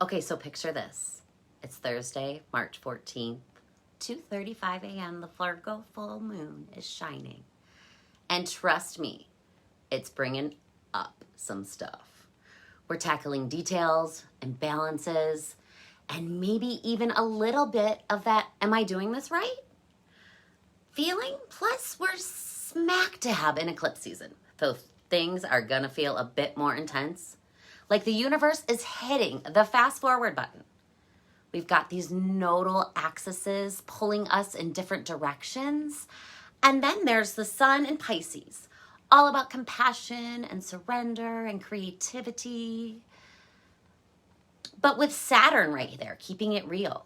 Okay, so picture this. It's Thursday, March 14th, 2:35 a.m. The Virgo full moon is shining. And trust me, it's bringing up some stuff. We're tackling details, imbalances, and maybe even a little bit of that, am I doing this right? Feeling, plus we're smack dab in eclipse season. So things are gonna feel a bit more intense. Like the universe is hitting the fast forward button. We've got these nodal axes pulling us in different directions. And then there's the sun in Pisces, all about compassion and surrender and creativity. But with Saturn right there, keeping it real.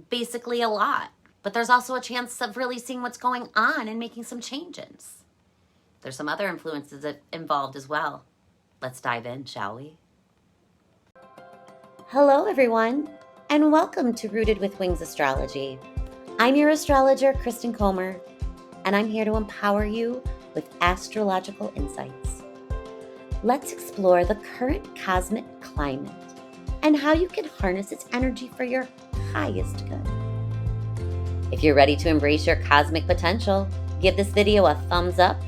Basically a lot. But there's also a chance of really seeing what's going on and making some changes. There's some other influences involved as well. Let's dive in, shall we? Hello, everyone, and welcome to Rooted with Wings Astrology. I'm your astrologer, Kristen Comer, and I'm here to empower you with astrological insights. Let's explore the current cosmic climate and how you can harness its energy for your highest good. If you're ready to embrace your cosmic potential, give this video a thumbs up,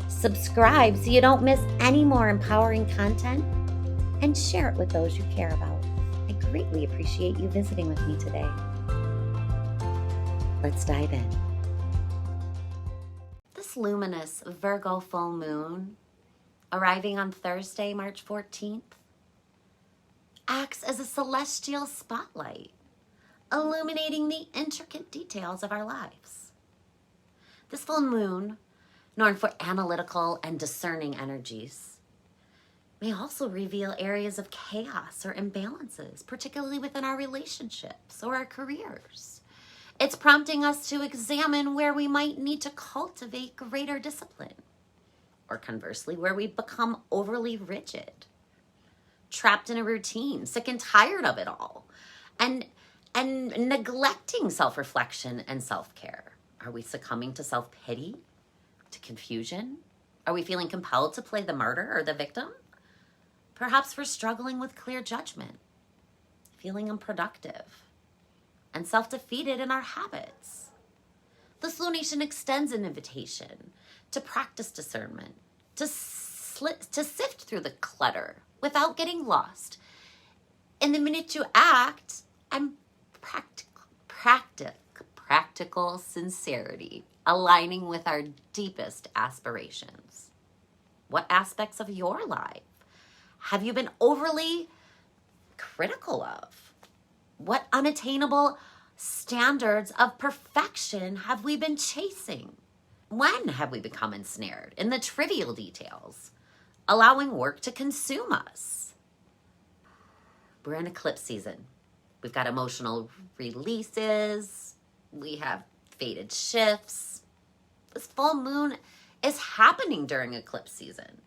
subscribe so you don't miss any more empowering content, and share it with those you care about. I greatly appreciate you visiting with me today. Let's dive in. This luminous Virgo full moon, arriving on Thursday, March 14th, acts as a celestial spotlight, illuminating the intricate details of our lives. This full moon, known for analytical and discerning energies, may also reveal areas of chaos or imbalances, particularly within our relationships or our careers. It's prompting us to examine where we might need to cultivate greater discipline, or conversely, where we become overly rigid, trapped in a routine, sick and tired of it all, and neglecting self-reflection and self-care. Are we succumbing to self-pity, to confusion? Are we feeling compelled to play the martyr or the victim? Perhaps we're struggling with clear judgment, feeling unproductive, and self-defeated in our habits. This lunation extends an invitation to practice discernment, to sift through the clutter without getting lost in the minute you act, and practical sincerity, aligning with our deepest aspirations. What aspects of your life have you been overly critical of? What unattainable standards of perfection have we been chasing? When have we become ensnared in the trivial details, allowing work to consume us? We're in eclipse season. We've got emotional releases. We have fated shifts. This full moon is happening during eclipse season,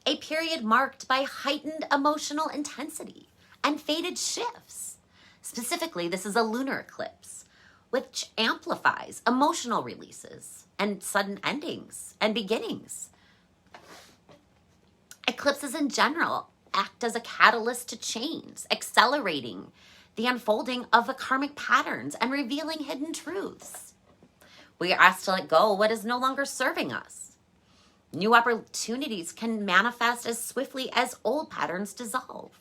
a period marked by heightened emotional intensity and fated shifts. Specifically, this is a lunar eclipse, which amplifies emotional releases and sudden endings and beginnings. Eclipses in general act as a catalyst to change, accelerating the unfolding of the karmic patterns and revealing hidden truths. We are asked to let go what is no longer serving us. New opportunities can manifest as swiftly as old patterns dissolve.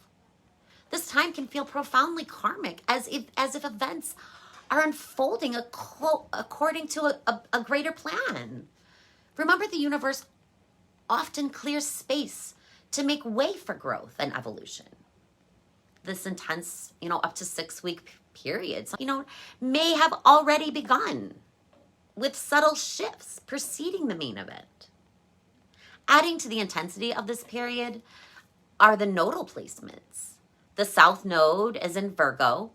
This time can feel profoundly karmic, as if events are unfolding according to a greater plan. Remember, the universe often clears space to make way for growth and evolution. This intense, up to 6-week periods, may have already begun, with subtle shifts preceding the main event. Adding to the intensity of this period are the nodal placements. The South Node is in Virgo,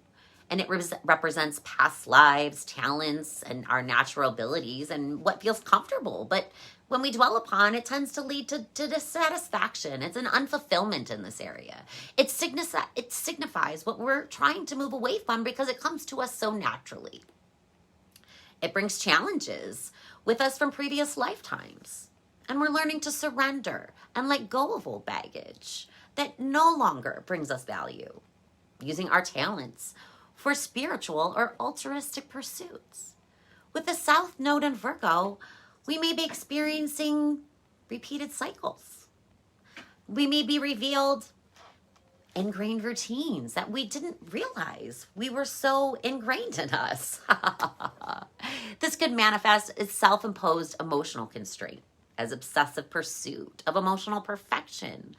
and it represents past lives, talents, and our natural abilities, and what feels comfortable. But when we dwell upon, it tends to lead to dissatisfaction. It's an unfulfillment in this area. It signifies what we're trying to move away from because it comes to us so naturally. It brings challenges with us from previous lifetimes. And we're learning to surrender and let go of old baggage that no longer brings us value. using our talents for spiritual or altruistic pursuits. With the South Node in Virgo, we may be experiencing repeated cycles. We may be revealed ingrained routines that we didn't realize we were so ingrained in us. This could manifest as self-imposed emotional constraint, as obsessive pursuit of emotional perfection,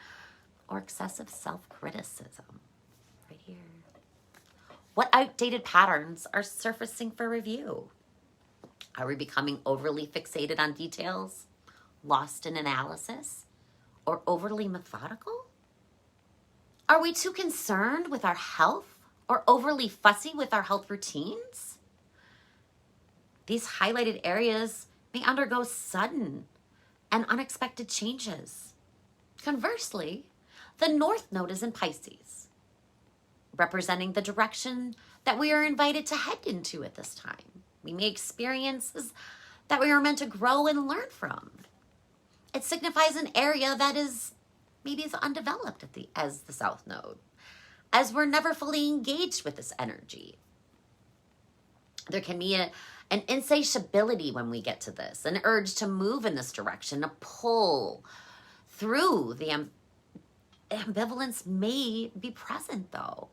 or excessive self-criticism. Right here. What outdated patterns are surfacing for review? Are we becoming overly fixated on details, lost in analysis, or overly methodical? Are we too concerned with our health or overly fussy with our health routines? These highlighted areas may undergo sudden and unexpected changes. Conversely, the North Node is in Pisces, representing the direction that we are invited to head into at this time. We may experience that we are meant to grow and learn from. It signifies an area that is maybe as undeveloped as the South Node, as we're never fully engaged with this energy. There can be an insatiability when we get to this, an urge to move in this direction, a pull through. The ambivalence may be present, though.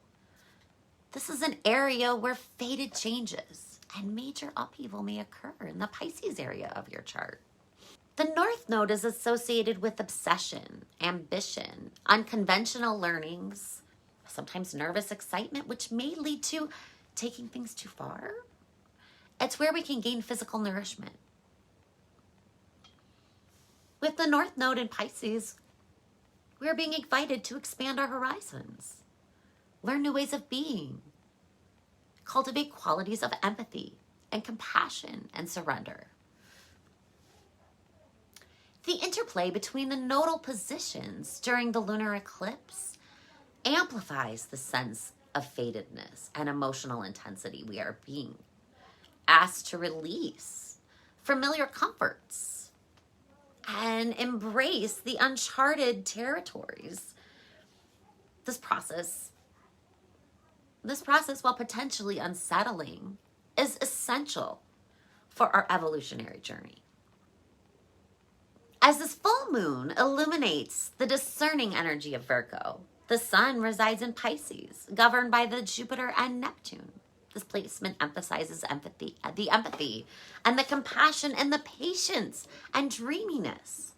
This is an area where fated changes and major upheaval may occur in the Pisces area of your chart. The North Node is associated with obsession, ambition, unconventional learnings, sometimes nervous excitement, which may lead to taking things too far. It's where we can gain physical nourishment. With the North Node in Pisces, we are being invited to expand our horizons, learn new ways of being, cultivate qualities of empathy and compassion and surrender. The interplay between the nodal positions during the lunar eclipse amplifies the sense of fatedness and emotional intensity. We are being asked to release familiar comforts and embrace the uncharted territories. This process, while potentially unsettling, is essential for our evolutionary journey. As this full moon illuminates the discerning energy of Virgo, the sun resides in Pisces, governed by the Jupiter and Neptune. This placement emphasizes the empathy and the compassion and the patience and dreaminess.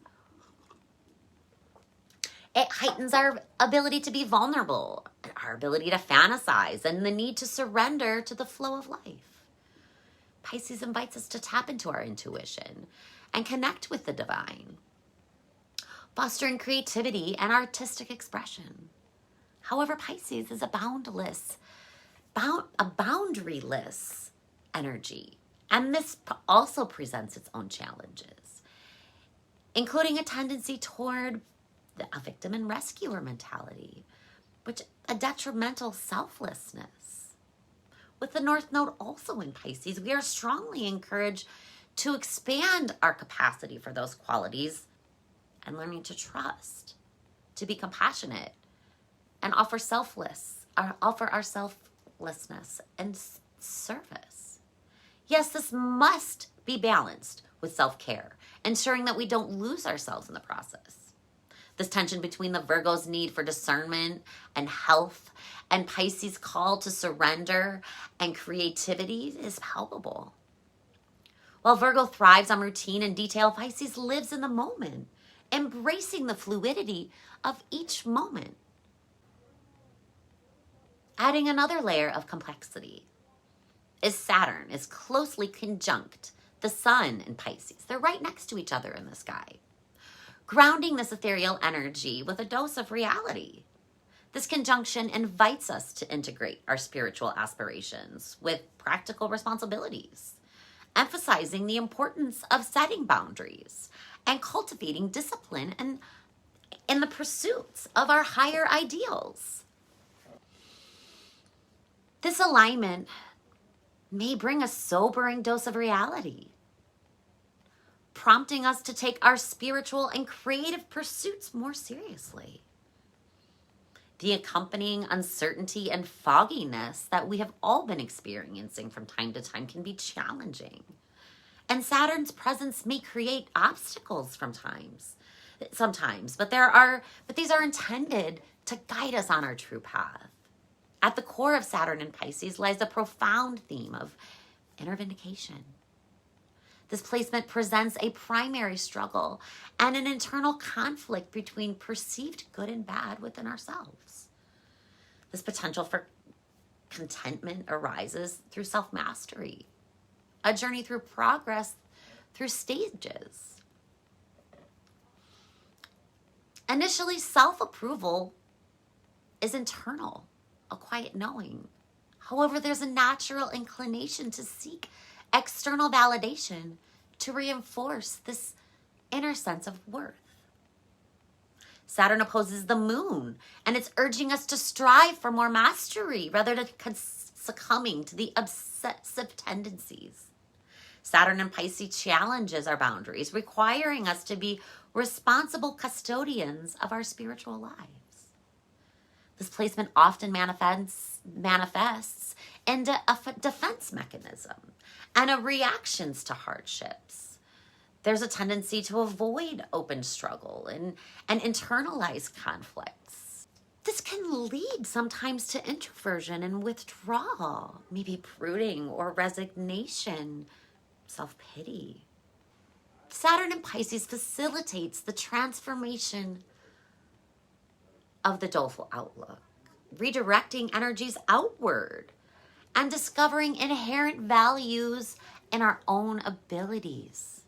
It heightens our ability to be vulnerable, our ability to fantasize, and the need to surrender to the flow of life. Pisces invites us to tap into our intuition and connect with the divine, fostering creativity and artistic expression. However, Pisces is a boundaryless energy, and this also presents its own challenges, including a tendency toward a victim and rescuer mentality, which a detrimental selflessness. With the North Node also in Pisces, we are strongly encouraged to expand our capacity for those qualities and learning to trust, to be compassionate, and offer our selflessness and service. Yes, this must be balanced with self-care, ensuring that we don't lose ourselves in the process. This tension between the Virgo's need for discernment and health and Pisces' call to surrender and creativity is palpable. While Virgo thrives on routine and detail, Pisces lives in the moment, embracing the fluidity of each moment. Adding another layer of complexity is Saturn is closely conjunct the sun in Pisces. They're right next to each other in the sky, grounding this ethereal energy with a dose of reality. This conjunction invites us to integrate our spiritual aspirations with practical responsibilities, emphasizing the importance of setting boundaries and cultivating discipline and in the pursuits of our higher ideals. This alignment may bring a sobering dose of reality, prompting us to take our spiritual and creative pursuits more seriously. The accompanying uncertainty and fogginess that we have all been experiencing from time to time can be challenging. And Saturn's presence may create obstacles sometimes, but these are intended to guide us on our true path. At the core of Saturn in Pisces lies a profound theme of inner vindication. This placement presents a primary struggle and an internal conflict between perceived good and bad within ourselves. This potential for contentment arises through self-mastery, a journey through progress through stages. Initially, self-approval is internal, a quiet knowing. However, there's a natural inclination to seek external validation to reinforce this inner sense of worth. Saturn opposes the moon, and it's urging us to strive for more mastery rather than succumbing to the obsessive tendencies. Saturn in Pisces challenges our boundaries, requiring us to be responsible custodians of our spiritual lives. This placement often manifests into a defense mechanism and a reactions to hardships. There's a tendency to avoid open struggle and internalize conflicts. This can lead sometimes to introversion and withdrawal, maybe brooding or resignation, self-pity. Saturn in Pisces facilitates the transformation of the doleful outlook, redirecting energies outward and discovering inherent values in our own abilities.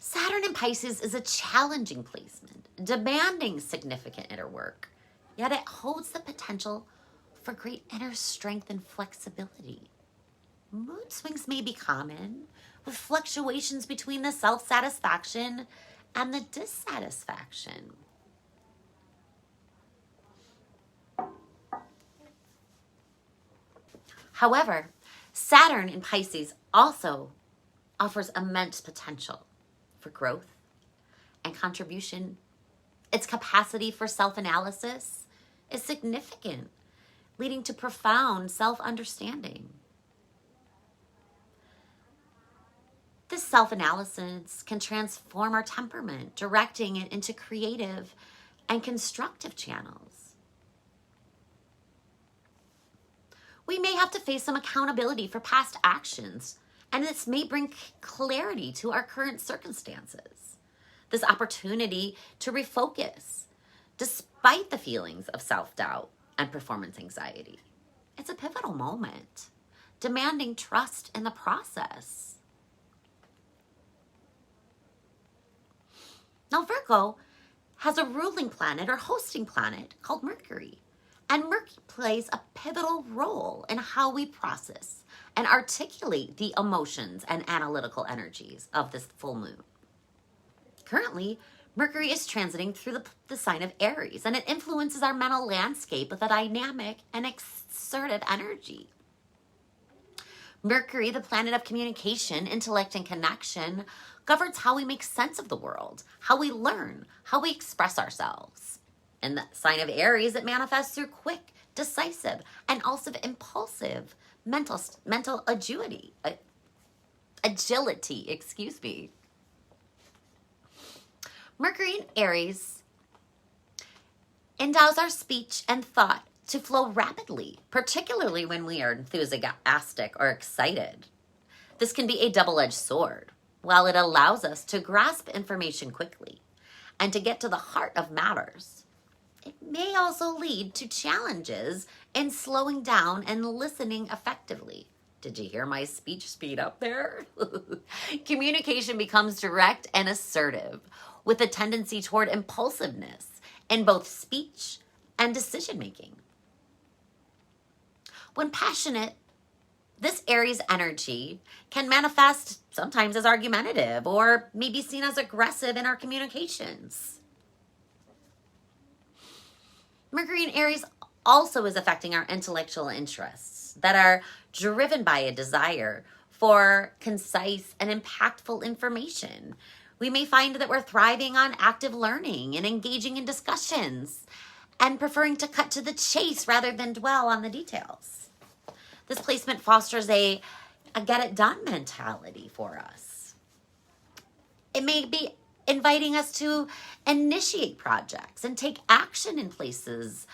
Saturn in Pisces is a challenging placement, demanding significant inner work, yet it holds the potential for great inner strength and flexibility. Mood swings may be common, with fluctuations between the self-satisfaction and the dissatisfaction. However, Saturn in Pisces also offers immense potential for growth and contribution. Its capacity for self-analysis is significant, leading to profound self-understanding. This self-analysis can transform our temperament, directing it into creative and constructive channels. We may have to face some accountability for past actions, and this may bring clarity to our current circumstances. This opportunity to refocus, despite the feelings of self-doubt and performance anxiety. It's a pivotal moment, demanding trust in the process. Now, Virgo has a ruling planet or hosting planet called Mercury. And Mercury plays a pivotal role in how we process and articulate the emotions and analytical energies of this full moon. Currently, Mercury is transiting through the sign of Aries, and it influences our mental landscape with a dynamic and assertive energy. Mercury, the planet of communication, intellect, and connection, governs how we make sense of the world, how we learn, how we express ourselves. In the sign of Aries, it manifests through quick, decisive, and also impulsive mental agility. Mercury in Aries endows our speech and thought to flow rapidly, particularly when we are enthusiastic or excited. This can be a double-edged sword. While it allows us to grasp information quickly and to get to the heart of matters, it may also lead to challenges in slowing down and listening effectively. Did you hear my speech speed up there? Communication becomes direct and assertive, with a tendency toward impulsiveness in both speech and decision-making. When passionate, this Aries energy can manifest sometimes as argumentative or maybe seen as aggressive in our communications. Mercury in Aries also is affecting our intellectual interests that are driven by a desire for concise and impactful information, We may find that we're thriving on active learning and engaging in discussions and preferring to cut to the chase rather than dwell on the details. This placement fosters a get it done mentality for us. It may be inviting us to initiate projects and take action in places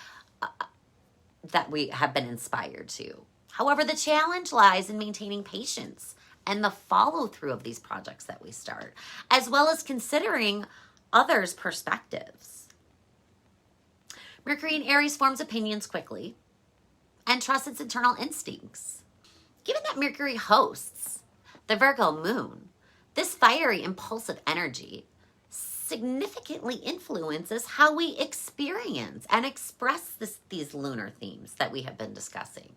that we have been inspired to. However, the challenge lies in maintaining patience and the follow through of these projects that we start, as well as considering others' perspectives. Mercury in Aries forms opinions quickly and trusts its internal instincts. Given that Mercury hosts the Virgo moon, this fiery, impulsive energy significantly influences how we experience and express these lunar themes that we have been discussing.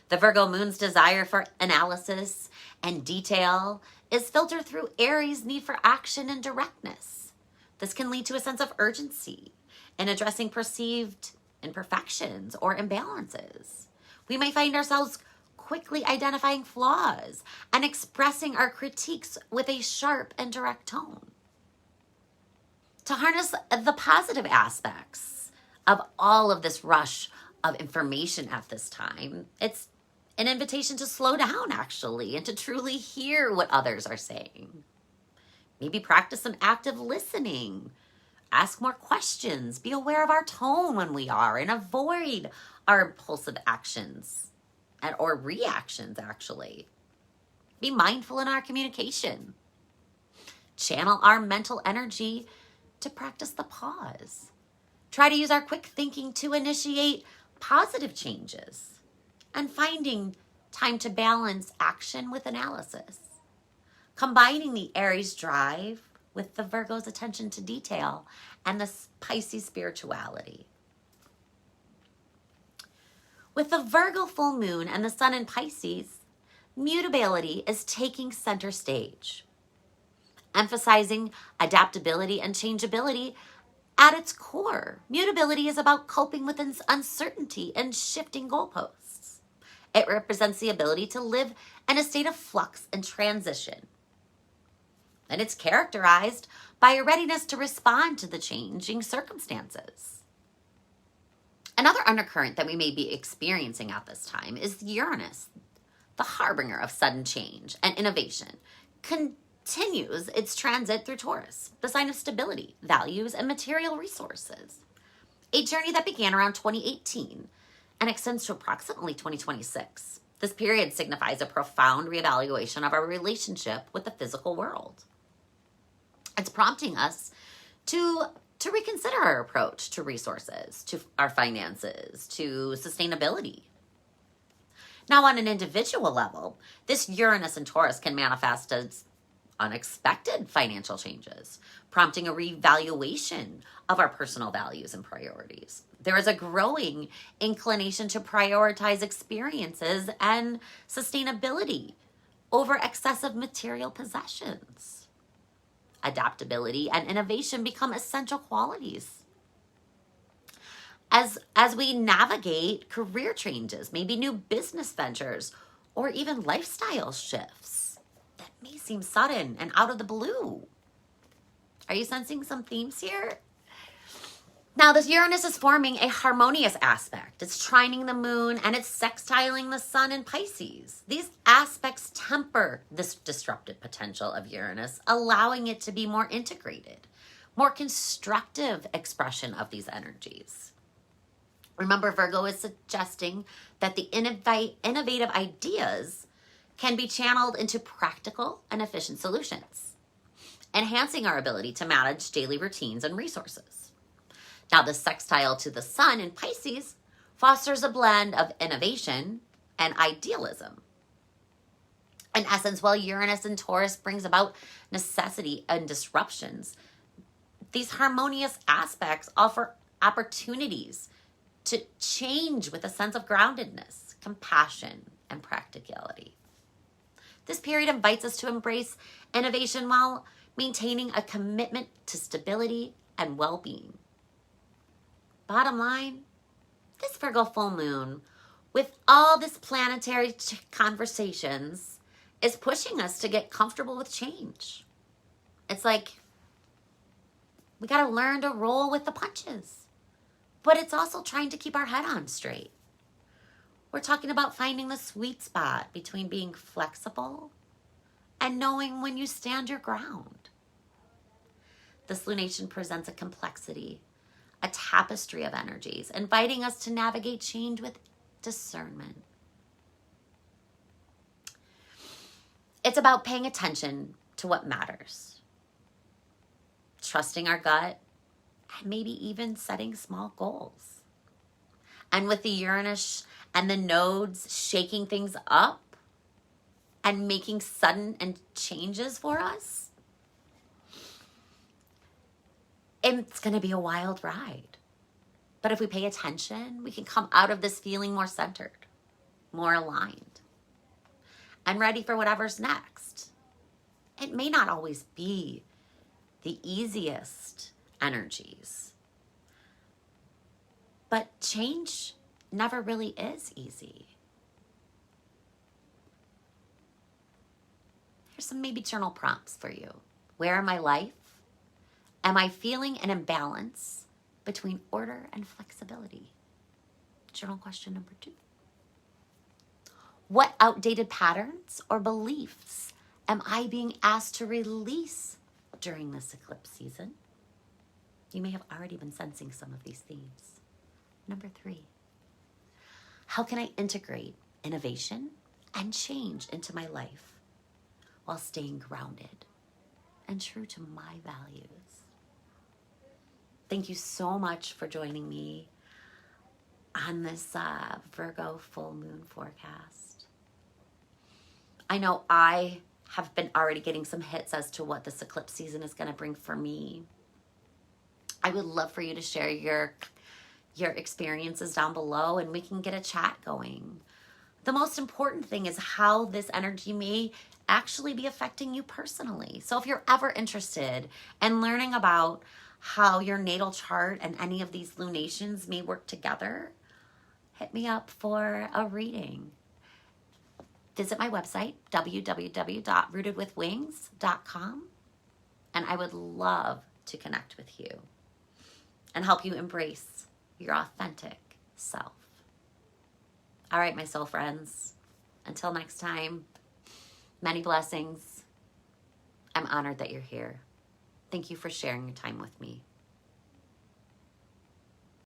The Virgo moon's desire for analysis and detail is filtered through Aries' need for action and directness. This can lead to a sense of urgency in addressing perceived imperfections or imbalances. We may find ourselves quickly identifying flaws and expressing our critiques with a sharp and direct tone. To harness the positive aspects of all of this rush of information at this time, it's an invitation to slow down, actually, and to truly hear what others are saying. Maybe practice some active listening. Ask more questions. Be aware of our tone when we are, and avoid our impulsive actions or reactions, actually. Be mindful in our communication. Channel our mental energy to practice the pause. Try to use our quick thinking to initiate positive changes and finding time to balance action with analysis. Combining the Aries drive with the Virgo's attention to detail and the Pisces spirituality. With the Virgo full moon and the sun in Pisces, mutability is taking center stage, emphasizing adaptability and changeability at its core. Mutability is about coping with uncertainty and shifting goalposts. It represents the ability to live in a state of flux and transition. And it's characterized by a readiness to respond to the changing circumstances. Another undercurrent that we may be experiencing at this time is Uranus, the harbinger of sudden change and innovation, continues its transit through Taurus, the sign of stability, values, and material resources. A journey that began around 2018 and extends to approximately 2026. This period signifies a profound reevaluation of our relationship with the physical world. It's prompting us to reconsider our approach to resources, to our finances, to sustainability. Now, on an individual level, this Uranus and Taurus can manifest as unexpected financial changes, prompting a reevaluation of our personal values and priorities. There is a growing inclination to prioritize experiences and sustainability over excessive material possessions. Adaptability and innovation become essential qualities. As we navigate career changes, maybe new business ventures, or even lifestyle shifts that may seem sudden and out of the blue. Are you sensing some themes here? Now, this Uranus is forming a harmonious aspect. It's trining the moon and it's sextiling the sun in Pisces. These aspects temper this disruptive potential of Uranus, allowing it to be more integrated, more constructive expression of these energies. Remember, Virgo is suggesting that the innovative ideas can be channeled into practical and efficient solutions, enhancing our ability to manage daily routines and resources. Now, the sextile to the sun in Pisces fosters a blend of innovation and idealism. In essence, while Uranus and Taurus brings about necessity and disruptions, these harmonious aspects offer opportunities to change with a sense of groundedness, compassion, and practicality. This period invites us to embrace innovation while maintaining a commitment to stability and well-being. Bottom line, this Virgo full moon, with all this planetary conversations, is pushing us to get comfortable with change. It's like we got to learn to roll with the punches. But it's also trying to keep our head on straight. We're talking about finding the sweet spot between being flexible and knowing when you stand your ground. This lunation presents a complexity, a tapestry of energies, inviting us to navigate change with discernment. It's about paying attention to what matters, trusting our gut, and maybe even setting small goals. And with the Uranus and the nodes shaking things up and making sudden changes for us, it's going to be a wild ride. But if we pay attention, we can come out of this feeling more centered, more aligned, and ready for whatever's next. It may not always be the easiest energies, but change never really is easy. Here's some maybe journal prompts for you. Where in my life am I feeling an imbalance between order and flexibility? Journal question number 2. What outdated patterns or beliefs am I being asked to release during this eclipse season? You may have already been sensing some of these themes. Number 3, how can I integrate innovation and change into my life while staying grounded and true to my values? Thank you so much for joining me on this Virgo full moon forecast. I know I have been already getting some hits as to what this eclipse season is going to bring for me. I would love for you to share your experiences down below and we can get a chat going. The most important thing is how this energy may actually be affecting you personally. So if you're ever interested in learning about how your natal chart and any of these lunations may work together, hit me up for a reading. Visit my website, www.rootedwithwings.com, and I would love to connect with you and help you embrace your authentic self. All right, my soul friends, until next time, many blessings. I'm honored that you're here. Thank you for sharing your time with me.